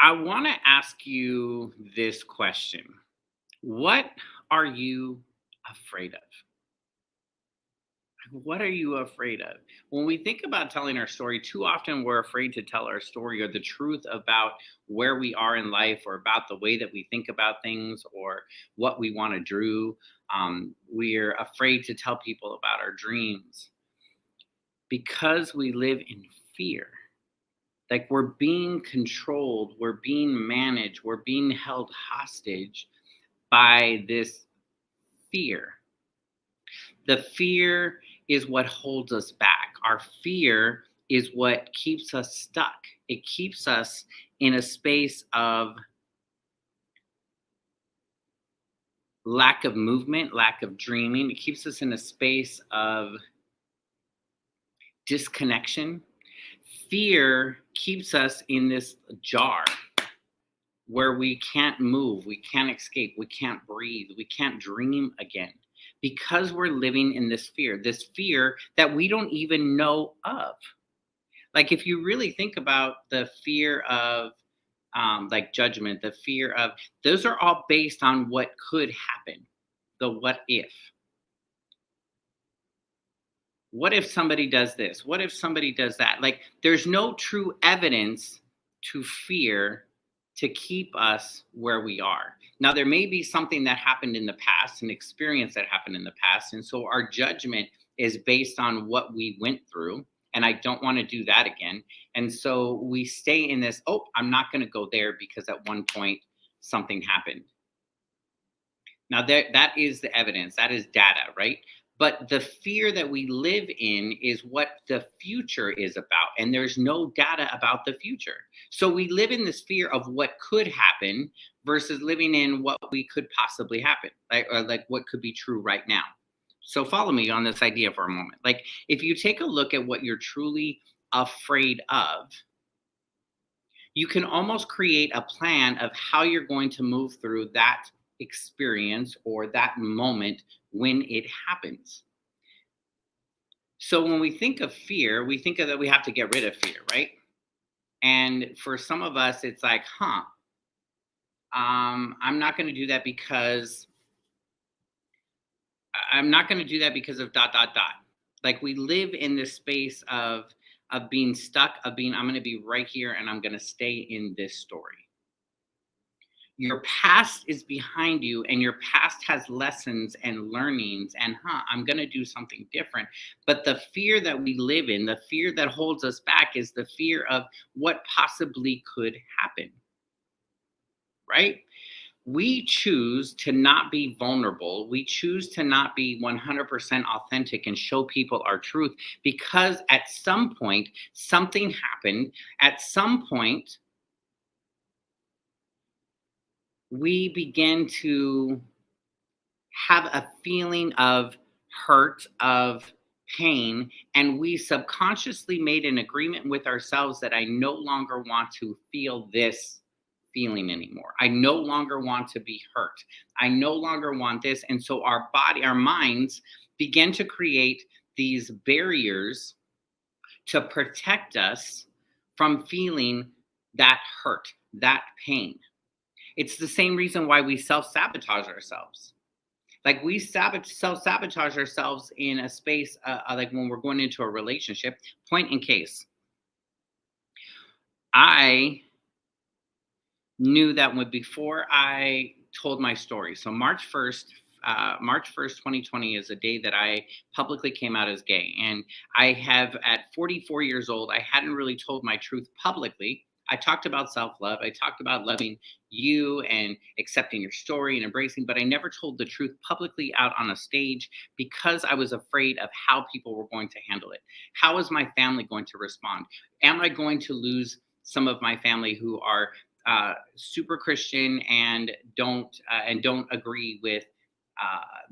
I want to ask you this question. What are you afraid of? What are you afraid of? When we think about telling our story, too often we're afraid to tell our story or the truth about where we are in life or about the way that we think about things or what we want to do. We're afraid to tell people about our dreams because we live in fear. Like we're being controlled, we're being managed, we're being held hostage by this fear. The fear is what holds us back. Our fear is what keeps us stuck. It keeps us in a space of lack of movement, lack of dreaming. It keeps us in a space of disconnection. Fear keeps us in this jar where we can't move, we can't escape, we can't breathe, we can't dream again because we're living in this fear that we don't even know of. Like, if you really think about the fear of like judgment, the fear of those are all based on what could happen, the what if. What if somebody does this? What if somebody does that? Like, there's no true evidence to fear to keep us where we are. Now, there may be something that happened in the past, an experience that happened in the past. And so our judgment is based on what we went through. And I don't want to do that again. And so we stay in this, oh, I'm not going to go there because at one point something happened. Now that is the evidence, that is data, right? But the fear that we live in is what the future is about, and there's no data about the future. So we live in this fear of what could happen versus living in what we could possibly happen, like or like what could be true right now. So follow me on this idea for a moment. Like if you take a look at what you're truly afraid of, you can almost create a plan of how you're going to move through that experience or that moment when it happens. So when we think of fear, we think of that we have to get rid of fear, right? And for some of us, it's like, I'm not going to do that because I'm not going to do that because of dot dot dot. Like we live in this space of being stuck, of being I'm going to be right here and I'm going to stay in this story. Your past is behind you and your past has lessons and learnings and I'm going to do something different. But the fear that we live in, the fear that holds us back is the fear of what possibly could happen, right? We choose to not be vulnerable. We choose to not be 100% authentic and show people our truth because at some point something happened. At some point we begin to have a feeling of hurt, of pain, and we subconsciously made an agreement with ourselves that I no longer want to feel this feeling anymore. I no longer want to be hurt. I no longer want this. And so our body, our minds begin to create these barriers to protect us from feeling that hurt, that pain. It's the same reason why we self sabotage ourselves. Like we self sabotage ourselves in a space, like when we're going into a relationship. Point in case, I knew that when before I told my story. So March 1st, 2020 is a day that I publicly came out as gay. And I have, at 44 years old, I hadn't really told my truth publicly. I talked about self love. I talked about loving you and accepting your story and embracing, but I never told the truth publicly out on a stage because I was afraid of how people were going to handle it. How is my family going to respond? Am I going to lose some of my family who are super Christian and don't agree with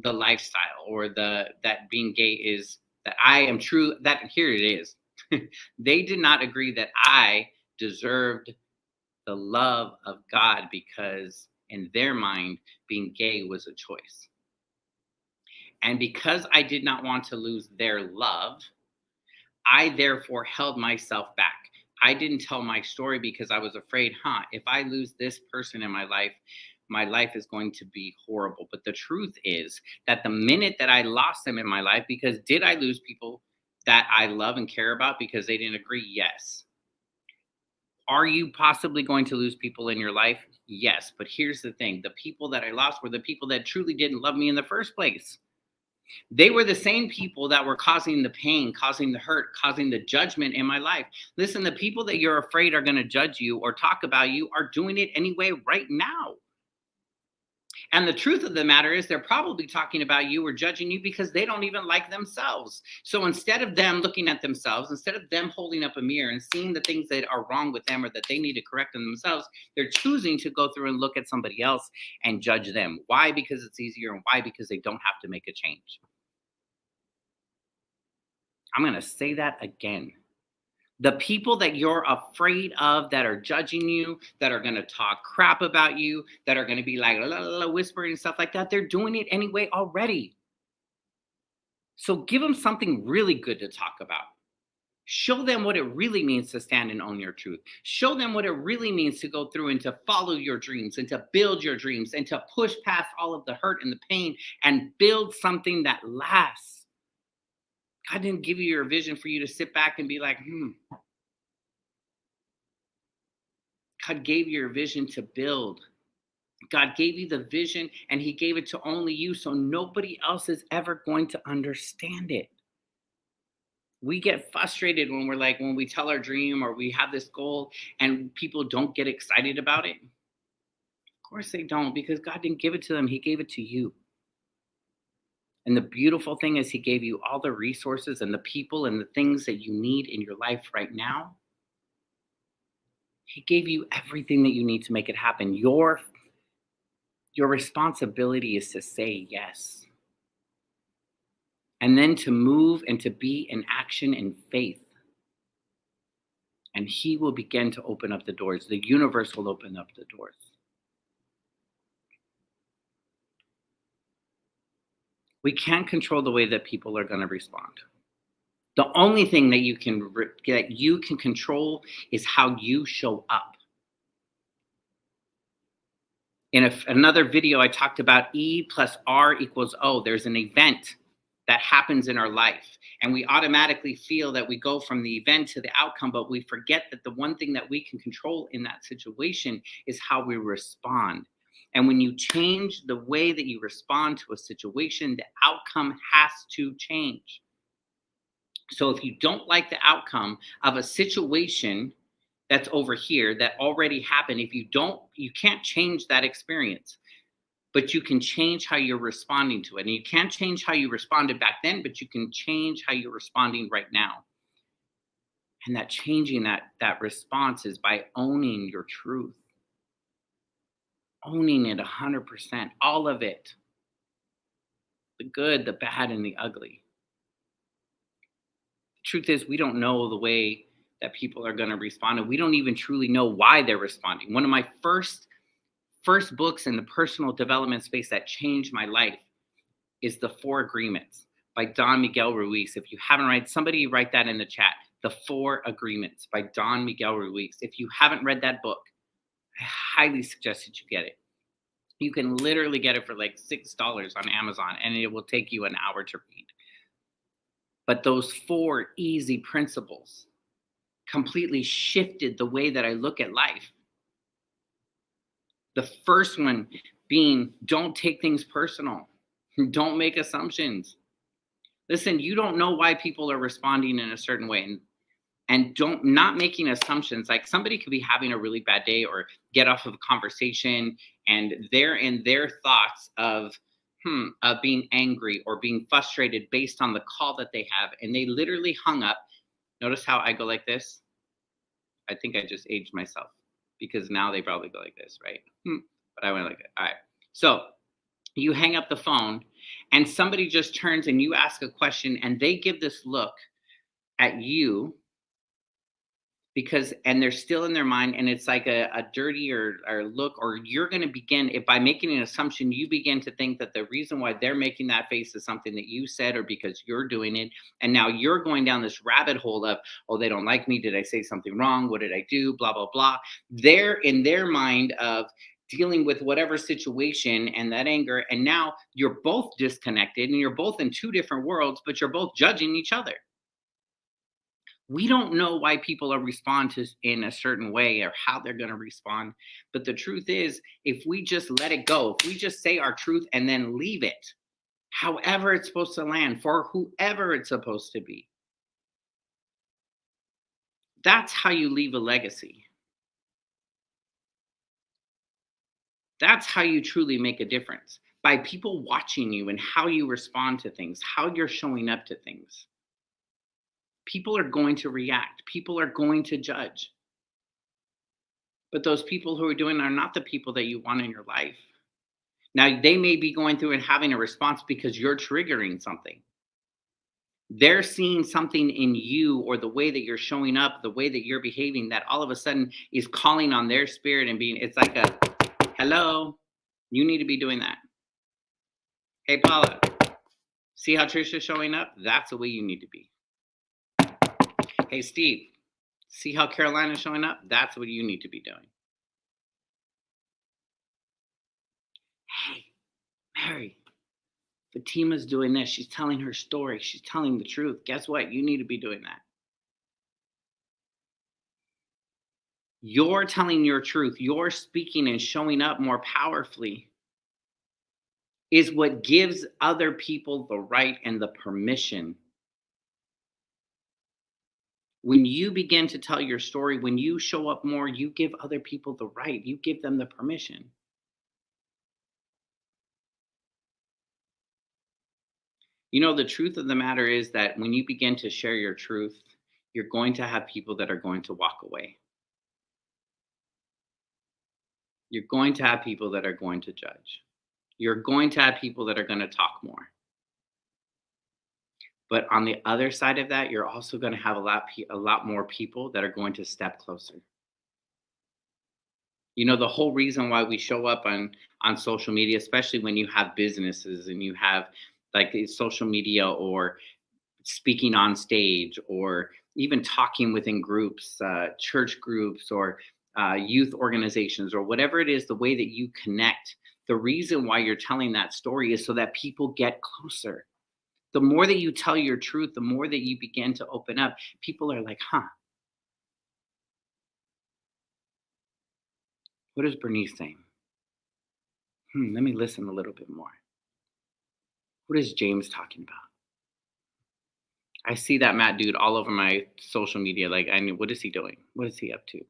the lifestyle or the that being gay is that I am true that here it is. They did not agree that I deserved the love of God because in their mind being gay was a choice. And because I did not want to lose their love, I therefore held myself back. I didn't tell my story because I was afraid, if I lose this person in my life is going to be horrible. But the truth is that the minute that I lost them in my life, because did I lose people that I love and care about because they didn't agree? Yes. Are you possibly going to lose people in your life? Yes. But here's the thing, the people that I lost were the people that truly didn't love me in the first place. They were the same people that were causing the pain, causing the hurt, causing the judgment in my life. Listen, the people that you're afraid are going to judge you or talk about you are doing it anyway right now. And the truth of the matter is, they're probably talking about you or judging you because they don't even like themselves. So instead of them looking at themselves, instead of them holding up a mirror and seeing the things that are wrong with them or that they need to correct in themselves, they're choosing to go through and look at somebody else and judge them. Why? Because it's easier, and why? Because they don't have to make a change. I'm going to say that again. The people that you're afraid of, that are judging you, that are going to talk crap about you, that are going to be like la, la, la, whispering and stuff like that, they're doing it anyway already. So give them something really good to talk about. Show them what it really means to stand and own your truth. Show them what it really means to go through and to follow your dreams and to build your dreams and to push past all of the hurt and the pain and build something that lasts. God didn't give you your vision for you to sit back and be like, God gave you your vision to build. God gave you the vision and he gave it to only you, so nobody else is ever going to understand it. We get frustrated when we tell our dream or we have this goal and people don't get excited about it. Of course they don't, because God didn't give it to them. He gave it to you. And the beautiful thing is he gave you all the resources and the people and the things that you need in your life right now. He gave you everything that you need to make it happen. Your responsibility is to say yes. And then to move and to be in action in faith. And he will begin to open up the doors. The universe will open up the doors. We can't control the way that people are going to respond. The only thing that you can control is how you show up. In another video, I talked about E plus R equals O. There's an event that happens in our life, and we automatically feel that we go from the event to the outcome, but we forget that the one thing that we can control in that situation is how we respond. And when you change the way that you respond to a situation, the outcome has to change. So if you don't like the outcome of a situation that's over here that already happened, you can't change that experience, but you can change how you're responding to it. And you can't change how you responded back then, but you can change how you're responding right now. And that changing that response is by owning your truth. Owning it 100%, all of it. The good, the bad, and the ugly. The truth is, we don't know the way that people are going to respond, and we don't even truly know why they're responding. One of my first books in the personal development space that changed my life is The 4 Agreements by Don Miguel Ruiz. If you haven't read, somebody write that in the chat. The 4 Agreements by Don Miguel Ruiz. If you haven't read that book, I highly suggest that you get it. You can literally get it for like $6 on Amazon, and it will take you an hour to read. But those 4 easy principles completely shifted the way that I look at life. The first one being, don't take things personal. Don't make assumptions. Listen, you don't know why people are responding in a certain way. And not making assumptions. Like, somebody could be having a really bad day or get off of a conversation, and they're in their thoughts of being angry or being frustrated based on the call that they have, and they literally hung up. Notice how I go like this? I think I just aged myself, because now they probably go like this, right? But I went like that. All right. So you hang up the phone, and somebody just turns and you ask a question, and they give this look at you because and they're still in their mind, and it's like a dirty or look, or you're going to begin if by making an assumption you begin to think that the reason why they're making that face is something that you said or because you're doing it, and now you're going down this rabbit hole of, oh, they don't like me, did I say something wrong, what did I do, blah blah blah. They're in their mind of dealing with whatever situation and that anger, and now you're both disconnected and you're both in two different worlds, but you're both judging each other. We don't know why people are respond to in a certain way or how they're going to respond, but the truth is, if we just let it go, if we just say our truth and then leave it however it's supposed to land for whoever it's supposed to be, that's how you leave a legacy. That's how you truly make a difference, by people watching you and how you respond to things, how you're showing up to things. People are going to react, people are going to judge. But those people who are doing are not the people that you want in your life. Now, they may be going through and having a response because you're triggering something. They're seeing something in you or the way that you're showing up, the way that you're behaving, that all of a sudden is calling on their spirit and being, it's like a, hello, you need to be doing that. Hey, Paula, see how Trisha's showing up? That's the way you need to be. Hey, Steve, see how Carolina's showing up? That's what you need to be doing. Hey, Mary, Fatima's doing this. She's telling her story. She's telling the truth. Guess what? You need to be doing that. You're telling your truth. You're speaking and showing up more powerfully is what gives other people the right and the permission. When you begin to tell your story, when you show up more, you give other people the right. You give them the permission. You know, the truth of the matter is that when you begin to share your truth, you're going to have people that are going to walk away. You're going to have people that are going to judge. You're going to have people that are going to talk more. But on the other side of that, you're also going to have a lot more people that are going to step closer. You know, the whole reason why we show up on social media, especially when you have businesses and you have like social media or speaking on stage or even talking within groups, church groups or youth organizations or whatever it is, the way that you connect, the reason why you're telling that story is so that people get closer. The more that you tell your truth, the more that you begin to open up, people are like, huh, what is Bernice saying? Let me listen a little bit more. What is James talking about? I see that Matt dude all over my social media. Like, I knew, what is he doing? What is he up to?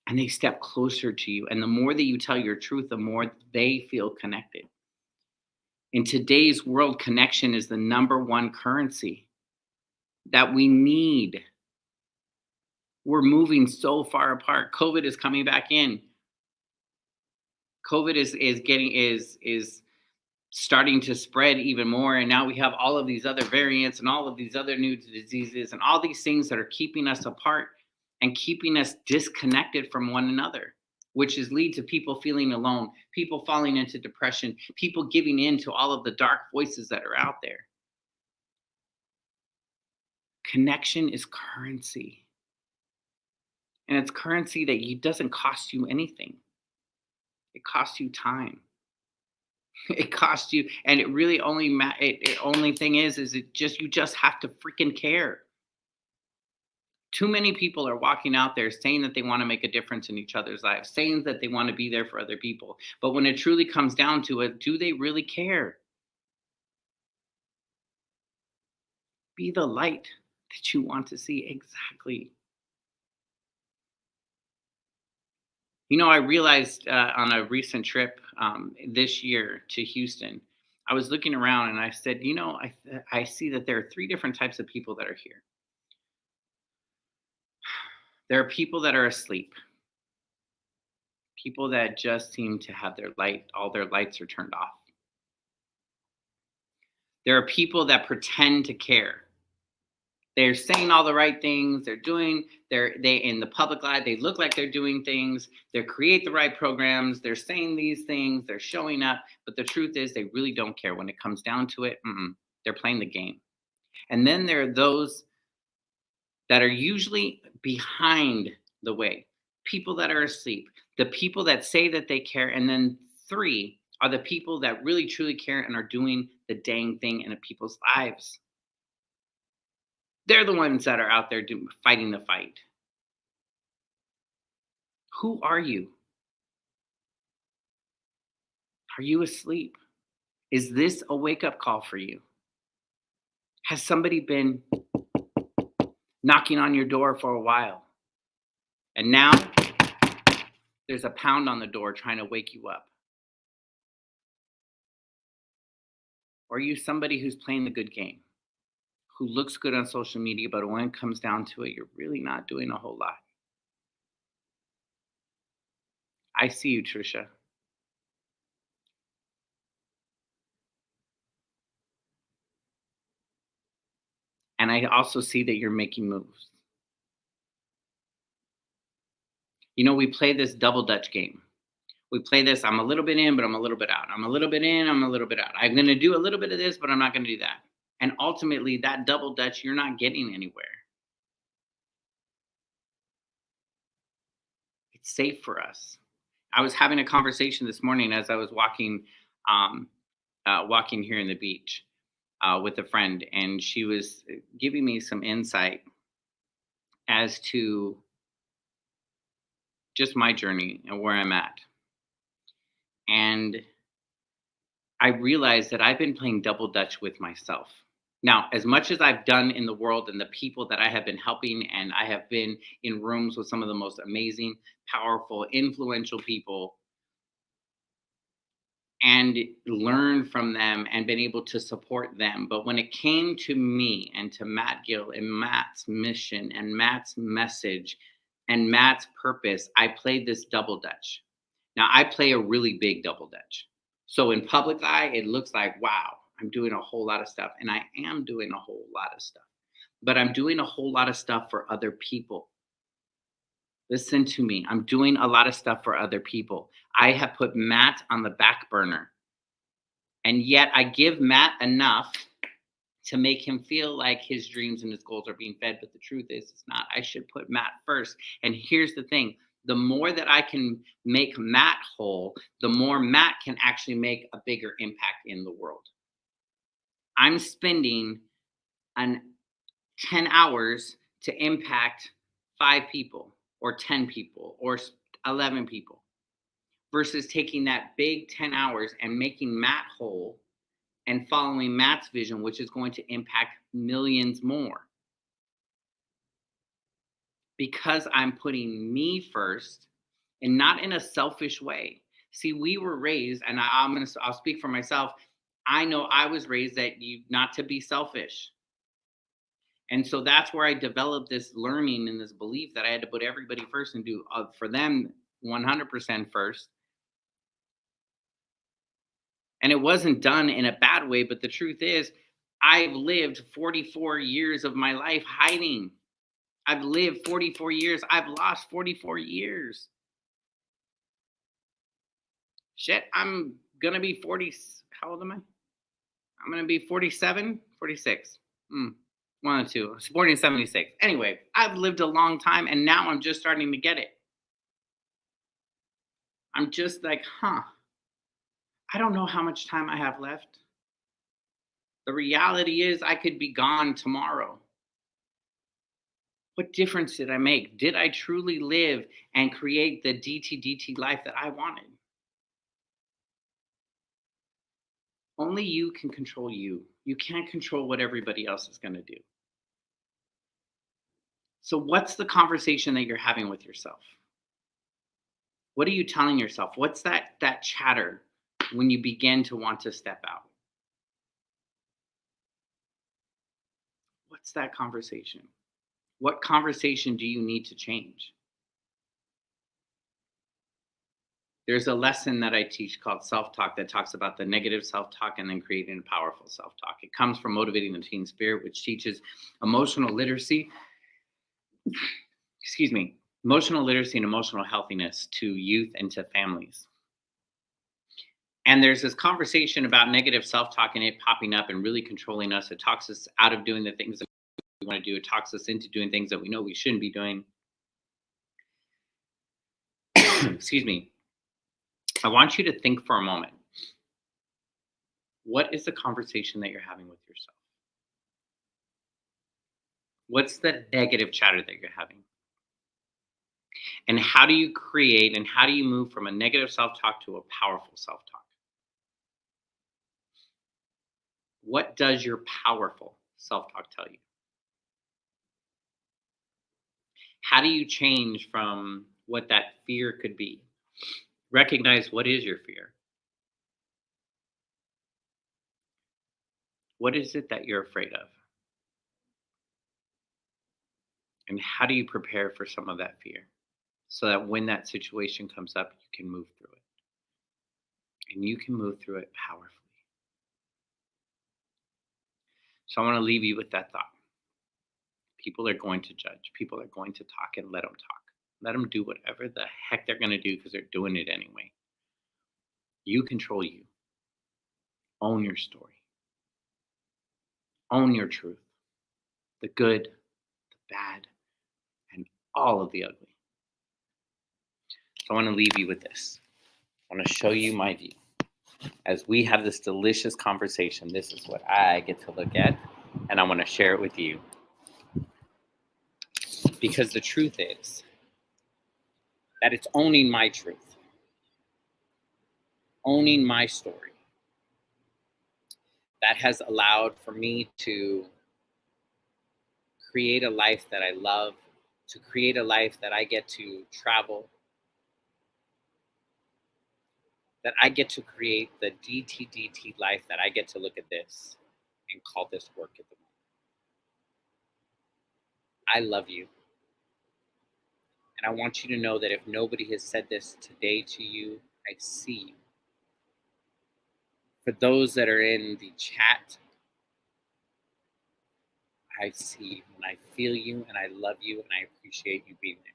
And they step closer to you. And the more that you tell your truth, the more they feel connected. In today's world, connection is the number one currency that we need. We're moving so far apart. COVID is coming back in. COVID is starting to spread even more, and now we have all of these other variants and all of these other new diseases and all these things that are keeping us apart and keeping us disconnected from one another, which is lead to people feeling alone, people falling into depression, people giving in to all of the dark voices that are out there. Connection is currency, and it's currency that doesn't cost you anything. It costs you time. It costs you, and it really only it only thing is it just you just have to freaking care. Too many people are walking out there saying that they want to make a difference in each other's lives, saying that they want to be there for other people. But when it truly comes down to it, do they really care? Be the light that you want to see. Exactly. You know, I realized on a recent trip this year to Houston, I was looking around and I said, you know, I see that there are three different types of people that are here. There are people that are asleep, people that just seem to have all their lights are turned off. There are people that pretend to care. They're saying all the right things. They in the public eye, they look like they're doing things. They create the right programs. They're saying these things. They're showing up. But the truth is, they really don't care. When it comes down to it, they're playing the game. And then there are those that are usually behind the way, people that are asleep, the people that say that they care. And then three are the people that really truly care and are doing the dang thing in people's lives. They're the ones that are out there fighting the fight. Who are you? Are you asleep? Is this a wake up call for you? Has somebody been knocking on your door for a while? And now there's a pound on the door trying to wake you up. Or are you somebody who's playing the good game, who looks good on social media, but when it comes down to it, you're really not doing a whole lot? I see you, Trisha. And I also see that you're making moves. You know, we play this double dutch game. We play this, I'm a little bit in, but I'm a little bit out. I'm a little bit in, I'm a little bit out. I'm going to do a little bit of this, but I'm not going to do that. And ultimately, that double dutch, you're not getting anywhere. It's safe for us. I was having a conversation this morning as I was um, walking here in the beach with a friend, and she was giving me some insight as to just my journey and where I'm at. And I realized that I've been playing double dutch with myself. Now, as much as I've done in the world and the people that I have been helping, and I have been in rooms with some of the most amazing, powerful, influential people and learned from them and been able to support them. But when it came to me and to Matt Gill and Matt's mission and Matt's message and Matt's purpose, I played this double dutch. Now, I play a really big double dutch. So in public eye, it looks like, wow, I'm doing a whole lot of stuff. And I am doing a whole lot of stuff. But I'm doing a whole lot of stuff for other people. Listen to me. I'm doing a lot of stuff for other people. I have put Matt on the back burner. And yet I give Matt enough to make him feel like his dreams and his goals are being fed. But the truth is, it's not. I should put Matt first. And here's the thing. The more that I can make Matt whole, the more Matt can actually make a bigger impact in the world. I'm spending 10 hours to impact 5 people or 10 people or 11 people versus taking that big 10 hours and making Matt whole and following Matt's vision, which is going to impact millions more. Because I'm putting me first and not in a selfish way. See, we were raised, and I'll speak for myself. I know I was raised that not to be selfish. And so that's where I developed this learning and this belief that I had to put everybody first and do for them 100% first. And it wasn't done in a bad way, but the truth is, I've lived 44 years of my life hiding. I've lived 44 years. I've lost 44 years. Shit, I'm going to be 40. How old am I? I'm going to be 47, 46. One of the two. I was born in 76. Anyway, I've lived a long time, and now I'm just starting to get it. I'm just like, I don't know how much time I have left. The reality is I could be gone tomorrow. What difference did I make? Did I truly live and create the DTDT life that I wanted? Only you can control you. You can't control what everybody else is going to do. So what's the conversation that you're having with yourself? What are you telling yourself? What's that chatter when you begin to want to step out? What's that conversation? What conversation do you need to change? There's a lesson that I teach called self-talk that talks about the negative self-talk and then creating a powerful self-talk. It comes from Motivating the Teen Spirit, which teaches emotional literacy, excuse me, emotional literacy and emotional healthiness to youth and to families. And there's this conversation about negative self-talk and it popping up and really controlling us. It talks us out of doing the things that we want to do. It talks us into doing things that we know we shouldn't be doing. Excuse me. I want you to think for a moment. What is the conversation that you're having with yourself? What's the negative chatter that you're having? And how do you create and how do you move from a negative self-talk to a powerful self-talk? What does your powerful self-talk tell you? How do you change from what that fear could be? Recognize what is your fear. What is it that you're afraid of? And how do you prepare for some of that fear so that when that situation comes up, you can move through it? And you can move through it powerfully. So I want to leave you with that thought. People are going to judge. People are going to talk, and let them talk. Let them do whatever the heck they're going to do because they're doing it anyway. You control you. Own your story. Own your truth. The good, the bad, and all of the ugly. So I want to leave you with this. I want to show you my view. As we have this delicious conversation, this is what I get to look at, and I want to share it with you. Because the truth is that it's owning my truth, owning my story, that has allowed for me to create a life that I love, to create a life that I get to travel, that I get to create the DTDT life that I get to look at this and call this work at the moment. I love you. And I want you to know that if nobody has said this today to you, I see you. For those that are in the chat, I see you and I feel you and I love you and I appreciate you being there.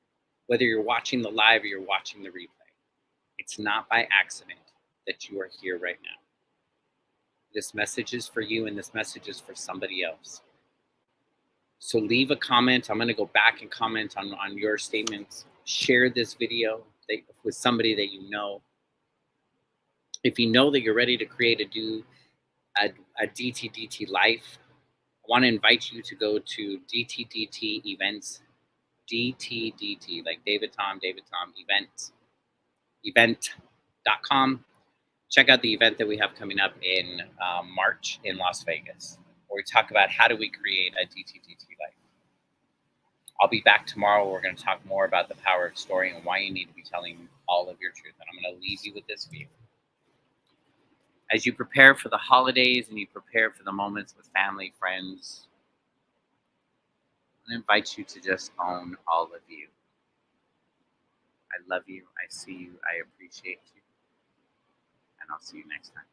Whether you're watching the live or you're watching the replay, it's not by accident that you are here right now. This message is for you and this message is for somebody else. So leave a comment. I'm going to go back and comment on your statements. Share this video with somebody that you know. If you know that you're ready to create a DTDT life, I want to invite you to go to DTDT events, DTDT, like David Tom, event.com. Check out the event that we have coming up in March in Las Vegas, where we talk about how do we create a DTDT life. I'll be back tomorrow. We're going to talk more about the power of story and why you need to be telling all of your truth. And I'm going to leave you with this view. As you prepare for the holidays and you prepare for the moments with family, friends, I invite you to just own all of you. I love you. I see you. I appreciate you. And I'll see you next time.